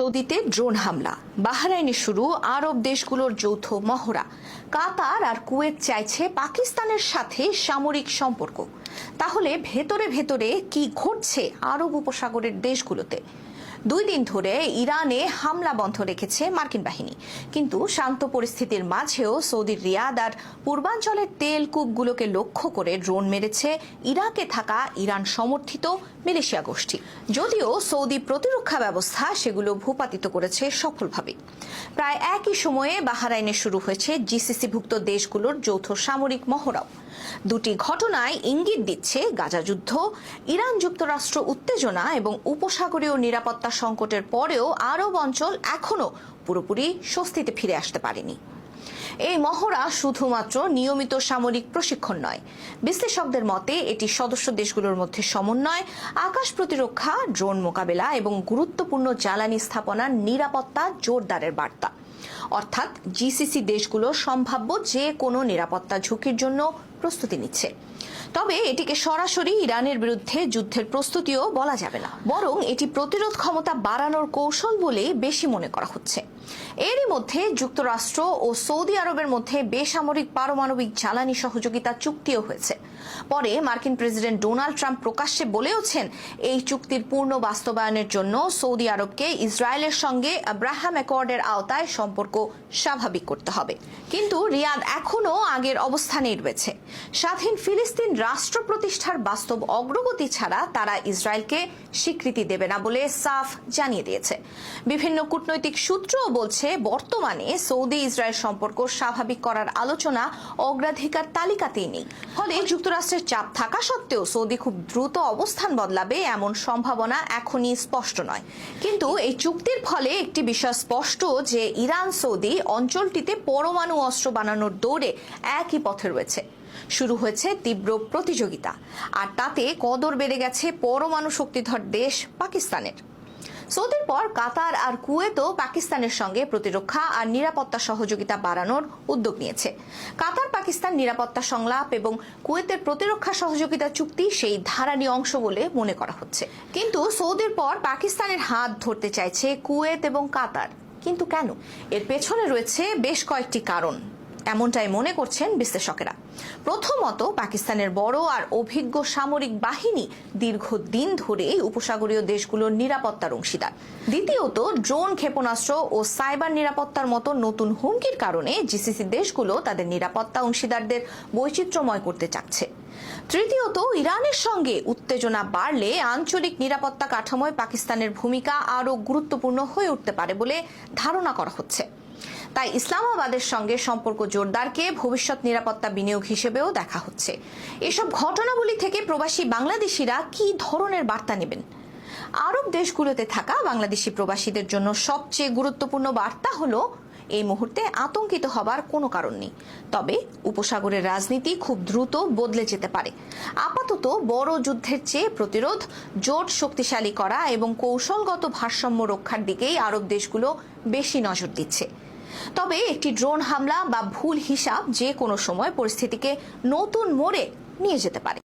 সৌদিতে ড্রোন হামলা, বাহরাইনে শুরু আরব দেশগুলোর যৌথ মহড়া, কাতার আর কুয়েত চাইছে পাকিস্তানের সাথে সামরিক সম্পর্ক। তাহলে ভেতরে ভেতরে কি ঘটছে আরব উপসাগরের দেশগুলোতে? 2 দিন ধরে ইরানে হামলা বন্ধ রেখেছে মার্কিন বাহিনী, কিন্তু শান্ত পরিস্থিতির মাঝেও সৌদির রিয়াদ আর পূর্বাঞ্চলের তেল কূপগুলোকে লক্ষ্য করে ড্রোন মেরেছে ইরাকে থাকা ইরান সমর্থিত মিলিশিয়া গোষ্ঠী। যদিও সৌদি প্রতিরক্ষা ব্যবস্থা সেগুলো ভূপাতিত করেছে সফলভাবে। প্রায় একই সময়ে বাহরাইনে শুরু হয়েছে জিসিসিভুক্ত দেশগুলোর যৌথ সামরিক মহড়াও। দুটি ঘটনায় ইঙ্গিত দিচ্ছে গাজা যুদ্ধ, ইরান যুক্তরাষ্ট্র উত্তেজনা এবং উপসাগরীয় নিরাপত্তা সংকটের পরেও আরব অঞ্চল এখনো পুরোপুরি স্বস্তিতে ফিরে আসতে পারেনি। এই মহড়া শুধুমাত্র নিয়মিত সামরিক প্রশিক্ষণ নয়, বিশ্লেষকদের মতে এটি সদস্য দেশগুলোর মধ্যে সমন্বয়, আকাশ প্রতিরক্ষা, ড্রোন মোকাবেলা এবং গুরুত্বপূর্ণ জ্বালানি স্থাপনার নিরাপত্তা জোরদারের বার্তা। অর্থাৎ জিসিসি দেশগুলো সম্ভাব্য যে কোনো নিরাপত্তা ঝুঁকির জন্য প্রস্তুতি নিচ্ছে। তবে এটিকে সরাসরি ইরানের বিরুদ্ধে যুদ্ধের প্রস্তুতিও বলা যাবে না, বরং এটি প্রতিরোধ ক্ষমতা বাড়ানোর কৌশল বলেই বেশি মনে করা হচ্ছে। এরই মধ্যে যুক্তরাষ্ট্র ও সৌদি আরবের মধ্যে বেসামরিক পারমাণবিক জ্বালানি সহযোগিতা চুক্তিও হয়েছে। পরে মার্কিন প্রেসিডেন্ট ডোনাল্ড ট্রাম্প প্রকাশ্যে বলেওছেন, এই চুক্তির পূর্ণ বাস্তবায়নের জন্য সৌদি আরবকে ইসরায়েলের সঙ্গে আব্রাহাম অ্যাকর্ডের আওতায় সম্পর্ক স্বাভাবিক করতে হবে। কিন্তু রিয়াদ এখনো আগের অবস্থানেই রয়েছে। স্বাধীন ফিলিস্তিন রাষ্ট্র প্রতিষ্ঠার বাস্তব অগ্রগতি ছাড়া তারা ইসরায়েলকে স্বীকৃতি দেবে না বলে সাফ জানিয়ে দিয়েছে। বিভিন্ন কূটনৈতিক সূত্রও বলছে, বর্তমানে সৌদি ইসরায়েল সম্পর্ক স্বাভাবিক করার আলোচনা অগ্রাধিকার তালিকাতেই নেই। ফলে যুক্তরাষ্ট্রের চাপ থাকা সত্ত্বেও সৌদি খুব দ্রুত অবস্থান বদলাবে এমন সম্ভাবনা এখনই স্পষ্ট নয়। কিন্তু এই চুক্তির ফলে একটি বিষয় স্পষ্ট, যে ইরান সৌদি অঞ্চলটিতে পরমাণু অস্ত্র বানানোর দৌড়ে একই পথে রয়েছে। শুরু হয়েছে তীব্র প্রতিযোগিতা, আর তাতে কদর বেড়ে গেছে পরমাণু শক্তিধর দেশ পাকিস্তানের। সৌদির পর কাতার আর কুয়েতও পাকিস্তানের সঙ্গে প্রতিরক্ষা আর নিরাপত্তা সহযোগিতা বাড়ানোর উদ্যোগ নিয়েছে। কাতার পাকিস্তান নিরাপত্তা সংলাপ এবং কুয়েতের প্রতিরক্ষা সহযোগিতা চুক্তি সেই ধারারই অংশ বলে মনে করা হচ্ছে। কিন্তু সৌদির পর পাকিস্তানের হাত ধরতে চাইছে কুয়েত এবং কাতার। কিন্তু কেন? এর পেছনে রয়েছে বেশ কয়েকটি কারণ, এমনটাই মনে করছেন বিশ্লেষকেরা। প্রথমত, পাকিস্তানের বড় আর অভিজ্ঞ সামরিক বাহিনী দীর্ঘদিন ধরে উপসাগরীয় দেশগুলোর নিরাপত্তার অংশীদার। দ্বিতীয়ত, ড্রোন ক্ষেপণাস্ত্র ও সাইবার নিরাপত্তার মতো নতুন হুমকির কারণে জিসিসি দেশগুলো তাদের নিরাপত্তা অংশীদারদের বৈচিত্র্যময় করতে চাচ্ছে। তৃতীয়ত, ইরানের সঙ্গে উত্তেজনা বাড়লে আঞ্চলিক নিরাপত্তা কাঠামোয় পাকিস্তানের ভূমিকা আরও গুরুত্বপূর্ণ হয়ে উঠতে পারে বলে ধারণা করা হচ্ছে। তাই ইসলামাবাদের সঙ্গে সম্পর্ক জোরদারকে ভবিষ্যৎ নিরাপত্তা বিনিয়োগ হিসেবেও দেখা হচ্ছে। এসব ঘটনাবলী থেকে প্রবাসী বাংলাদেশিরা কি ধরনের বার্তা নেবেন? আরব দেশগুলোতে থাকা বাংলাদেশি প্রবাসীদের জন্য সবচেয়ে গুরুত্বপূর্ণ বার্তা হলো, এই মুহূর্তে আতঙ্কিত হবার কোনো কারণ নেই। তবে উপসাগরের রাজনীতি খুব দ্রুত বদলে যেতে পারে। আপাতত বড় যুদ্ধের চেয়ে প্রতিরোধ, জোট শক্তিশালী করা এবং কৌশলগত ভারসাম্য রক্ষার দিকেই আরব দেশগুলো বেশি নজর দিচ্ছে। তবে একটি ড্রোন হামলা বা ভুল হিসাব যে কোনো সময় পরিস্থিতিকে নতুন মোড়ে নিয়ে যেতে পারে।